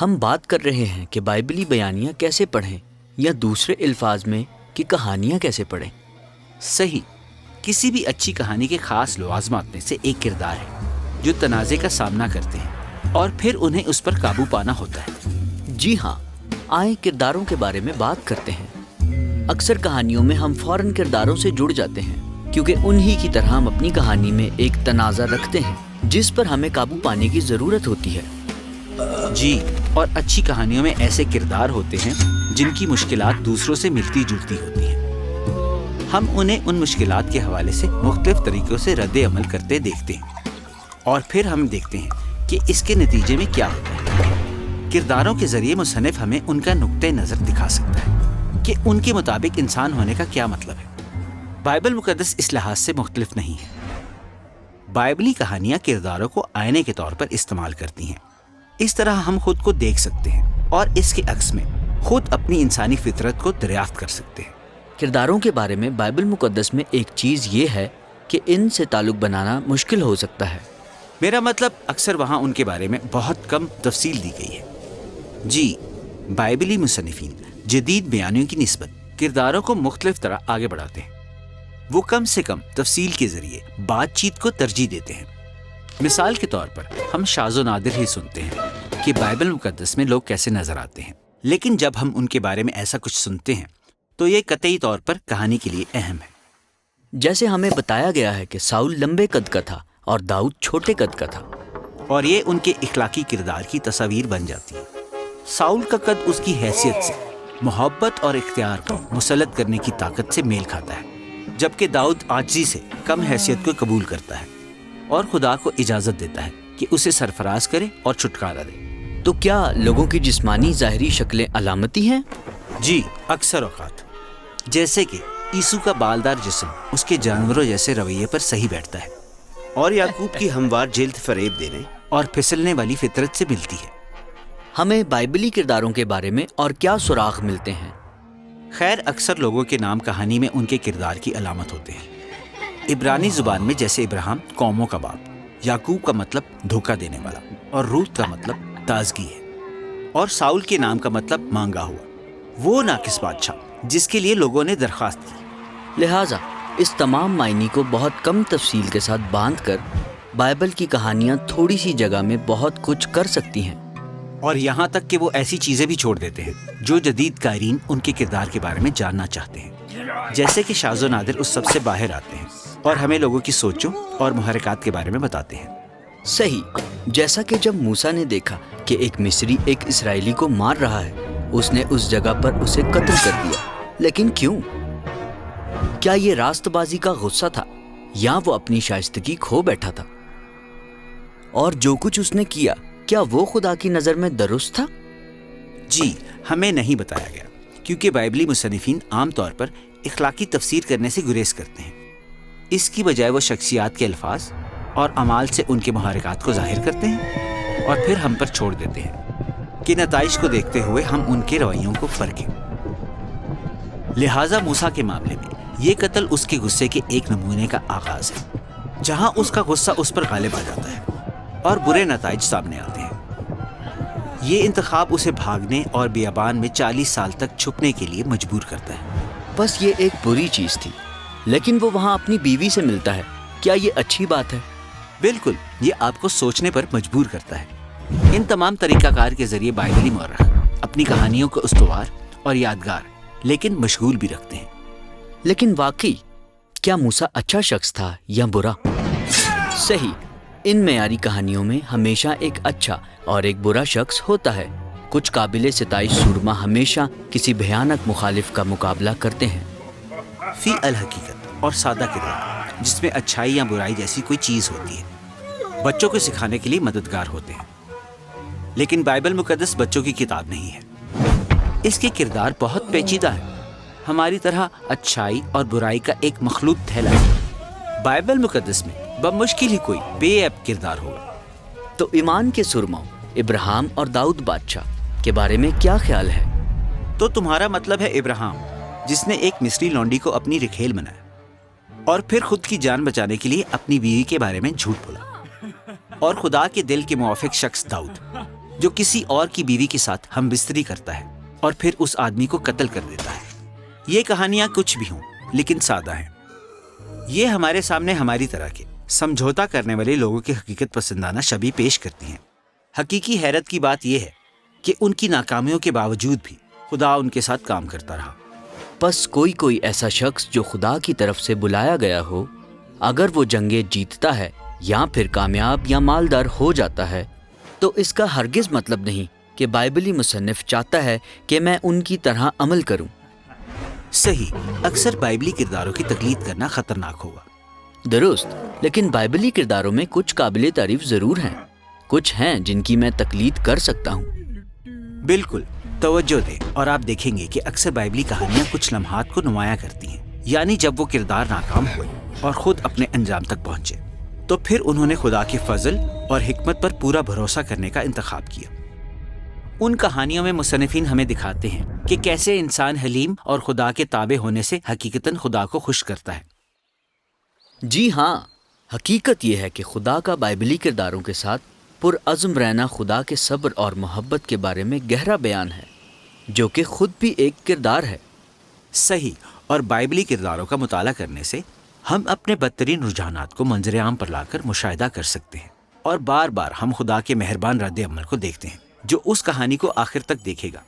ہم بات کر رہے ہیں کہ بائبلی بیانیاں کیسے پڑھیں یا دوسرے الفاظ میں کہ کہانیاں کیسے پڑھیں۔ صحیح، کسی بھی اچھی کہانی کے خاص لوازمات میں سے ایک کردار ہے جو تنازع کا سامنا کرتے ہیں اور پھر انہیں اس پر قابو پانا ہوتا ہے۔ جی ہاں، آئیں کرداروں کے بارے میں بات کرتے ہیں۔ اکثر کہانیوں میں ہم فوراً کرداروں سے جڑ جاتے ہیں کیونکہ انہی کی طرح ہم اپنی کہانی میں ایک تنازع رکھتے ہیں جس پر ہمیں قابو پانے کی ضرورت ہوتی ہے۔ جی، اور اچھی کہانیوں میں ایسے کردار ہوتے ہیں جن کی مشکلات دوسروں سے ملتی جلتی ہوتی ہیں۔ ہم انہیں ان مشکلات کے حوالے سے مختلف طریقوں سے رد عمل کرتے دیکھتے ہیں اور پھر ہم دیکھتے ہیں کہ اس کے نتیجے میں کیا ہوتا ہے۔ کرداروں کے ذریعے مصنف ہمیں ان کا نقطۂ نظر دکھا سکتا ہے کہ ان کے مطابق انسان ہونے کا کیا مطلب ہے۔ بائبل مقدس اس لحاظ سے مختلف نہیں ہے۔ بائبلی کہانیاں کرداروں کو آئینے کے طور پر استعمال کرتی ہیں۔ اس طرح ہم خود کو دیکھ سکتے ہیں اور اس کے عکس میں خود اپنی انسانی فطرت کو دریافت کر سکتے ہیں۔ کرداروں کے بارے میں بائبل مقدس میں ایک چیز یہ ہے کہ ان سے تعلق بنانا مشکل ہو سکتا ہے۔ میرا مطلب اکثر وہاں ان کے بارے میں بہت کم تفصیل دی گئی ہے۔ جی، بائبلی مصنفین جدید بیانیوں کی نسبت کرداروں کو مختلف طرح آگے بڑھاتے ہیں۔ وہ کم سے کم تفصیل کے ذریعے بات چیت کو ترجیح دیتے ہیں۔ مثال کے طور پر ہم شاذ و نادر ہی سنتے ہیں کہ بائبل مقدس میں لوگ کیسے نظر آتے ہیں، لیکن جب ہم ان کے بارے میں ایسا کچھ سنتے ہیں تو یہ قطعی طور پر کہانی کے لیے اہم ہے۔ جیسے ہمیں بتایا گیا ہے کہ ساؤل لمبے قد کا تھا اور داؤد چھوٹے قد کا تھا، اور یہ ان کے اخلاقی کردار کی تصاویر بن جاتی ہے۔ ساؤل کا قد اس کی حیثیت سے محبت اور اختیار کو مسلط کرنے کی طاقت سے میل کھاتا ہے، جبکہ داؤد عاجزی سے کم حیثیت کو قبول کرتا ہے اور خدا کو اجازت دیتا ہے کہ اسے سرفراز کرے اور چھٹکارا دے۔ تو کیا لوگوں کی جسمانی ظاہری شکلیں علامتی ہیں؟ جی، اکثر اوقات، جیسے کہ یسوع کا بالدار جسم اس کے جانوروں جیسے رویے پر صحیح بیٹھتا ہے، اور یعقوب کی ہموار جلد فریب دینے اور پھسلنے والی فطرت سے ملتی ہے۔ ہمیں بائبلی کرداروں کے بارے میں اور کیا سراغ ملتے ہیں؟ خیر، اکثر لوگوں کے نام کہانی میں ان کے کردار کی علامت ہوتے ہیں۔ عبرانی زبان میں جیسے ابراہیم قوموں کا باپ، یعقوب کا مطلب دھوکہ دینے والا، اور روت کا مطلب تازگی ہے، اور ساؤل کے نام کا مطلب مانگا ہوا، وہ ناقص بادشاہ جس کے لیے لوگوں نے درخواست کی۔ لہٰذا اس تمام معنی کو بہت کم تفصیل کے ساتھ باندھ کر بائبل کی کہانیاں تھوڑی سی جگہ میں بہت کچھ کر سکتی ہیں، اور یہاں تک کہ وہ ایسی چیزیں بھی چھوڑ دیتے ہیں جو جدید قارئین ان کے کردار کے بارے میں جاننا چاہتے ہیں، جیسے کہ شاذ و نادر اس سب سے باہر آتے ہیں اور ہمیں لوگوں کی سوچوں اور محرکات کے بارے میں بتاتے ہیں۔ صحیح، جیسا کہ جب موسیٰ نے دیکھا کہ ایک مصری ایک اسرائیلی کو مار رہا ہے، اس نے اس جگہ پر اسے قتل کر دیا۔ لیکن کیوں؟ کیا یہ راست بازی کا غصہ تھا یا وہ اپنی شائستگی کھو بیٹھا تھا؟ اور جو کچھ اس نے کیا، کیا وہ خدا کی نظر میں درست تھا؟ جی، ہمیں نہیں بتایا گیا، کیونکہ بائبلی مصنفین عام طور پر اخلاقی تفسیر کرنے سے گریز کرتے ہیں۔ اس کی بجائے وہ شخصیات کے الفاظ اور اعمال سے ان کے محرکات کو ظاہر کرتے ہیں اور پھر ہم پر چھوڑ دیتے ہیں کہ نتائج کو دیکھتے ہوئے ہم ان کے رویوں کو پرکھیں۔ لہٰذا موسیٰ کے معاملے میں یہ قتل اس کے غصے کے ایک نمونے کا آغاز ہے، جہاں اس کا غصہ اس پر غالب آ جاتا ہے اور برے نتائج سامنے آتے ہیں۔ یہ انتخاب اسے بھاگنے اور بیابان میں 40 سال تک چھپنے کے لیے مجبور کرتا ہے۔ بس یہ ایک بری چیز تھی، لیکن وہ وہاں اپنی بیوی سے ملتا ہے۔ کیا یہ اچھی بات ہے؟ بالکل، یہ آپ کو سوچنے پر مجبور کرتا ہے۔ ان تمام طریقہ کار کے ذریعے بائبلی مورخ اپنی کہانیوں کو استوار اور یادگار لیکن مشغول بھی رکھتے ہیں۔ لیکن واقعی کیا موسیٰ اچھا شخص تھا یا برا؟ صحیح، ان معیاری کہانیوں میں ہمیشہ ایک اچھا اور ایک برا شخص ہوتا ہے۔ کچھ قابل ستائش سورما ہمیشہ کسی بھیانک مخالف کا مقابلہ کرتے ہیں۔ فی الحقیقت اور سادہ کردار جس میں اچھائی یا برائی جیسی کوئی چیز ہوتی ہے، بچوں کو سکھانے کے لیے مددگار ہوتے ہیں۔ لیکن بائبل مقدس بچوں کی کتاب نہیں ہے۔ اس کے کردار بہت پیچیدہ ہے، ہماری طرح اچھائی اور برائی کا ایک مخلوط تھیلا ہے۔ بائبل مقدس میں بمشکل ہی کوئی بے عیب کردار ہوگا۔ تو ایمان کے سرماؤں ابراہیم اور داؤد بادشاہ کے بارے میں کیا خیال ہے؟ تو تمہارا مطلب ہے ابراہیم، جس نے ایک مصری لونڈی کو اپنی رکھیل بنایا اور پھر خود کی جان بچانے کے لیے اپنی بیوی کے بارے میں جھوٹ بولا، اور خدا کے دل کے موافق شخص داؤد، جو کسی اور کی بیوی کے ساتھ ہم بستری کرتا ہے اور پھر اس آدمی کو قتل کر دیتا ہے۔ یہ کہانیاں کچھ بھی ہوں لیکن سادہ ہیں۔ یہ ہمارے سامنے ہماری طرح کے سمجھوتا کرنے والے لوگوں کی حقیقت پسندانہ شبیہ پیش کرتی ہیں۔ حقیقی حیرت کی بات یہ ہے کہ ان کی ناکامیوں کے باوجود بھی خدا ان کے ساتھ کام کرتا رہا۔ بس کوئی ایسا شخص جو خدا کی طرف سے بلایا گیا ہو، اگر وہ جنگیں جیتتا ہے یا پھر کامیاب یا مالدار ہو جاتا ہے، تو اس کا ہرگز مطلب نہیں کہ بائبلی مصنف چاہتا ہے کہ میں ان کی طرح عمل کروں۔ صحیح، اکثر بائبلی کرداروں کی تقلید کرنا خطرناک ہوگا۔ درست، لیکن بائبلی کرداروں میں کچھ قابل تعریف ضرور ہیں۔ کچھ ہیں جن کی میں تقلید کر سکتا ہوں۔ بالکل، توجہ دیں اور آپ دیکھیں گے کہ اکثر بائبلی کہانیاں کچھ لمحات کو نمایاں کرتی ہیں، یعنی جب وہ کردار ناکام ہوئے اور خود اپنے انجام تک پہنچے تو پھر انہوں نے خدا کے فضل اور حکمت پر پورا بھروسہ کرنے کا انتخاب کیا۔ ان کہانیوں میں مصنفین ہمیں دکھاتے ہیں کہ کیسے انسان حلیم اور خدا کے تابع ہونے سے حقیقتاً خدا کو خوش کرتا ہے۔ جی ہاں، حقیقت یہ ہے کہ خدا کا بائبلی کرداروں کے ساتھ پرعزم رہنا خدا کے صبر اور محبت کے بارے میں گہرا بیان ہے، جو کہ خود بھی ایک کردار ہے۔ صحیح، اور بائبلی کرداروں کا مطالعہ کرنے سے ہم اپنے بدترین رجحانات کو منظر عام پر لا کر مشاہدہ کر سکتے ہیں، اور بار بار ہم خدا کے مہربان رد عمل کو دیکھتے ہیں جو اس کہانی کو آخر تک دیکھے گا۔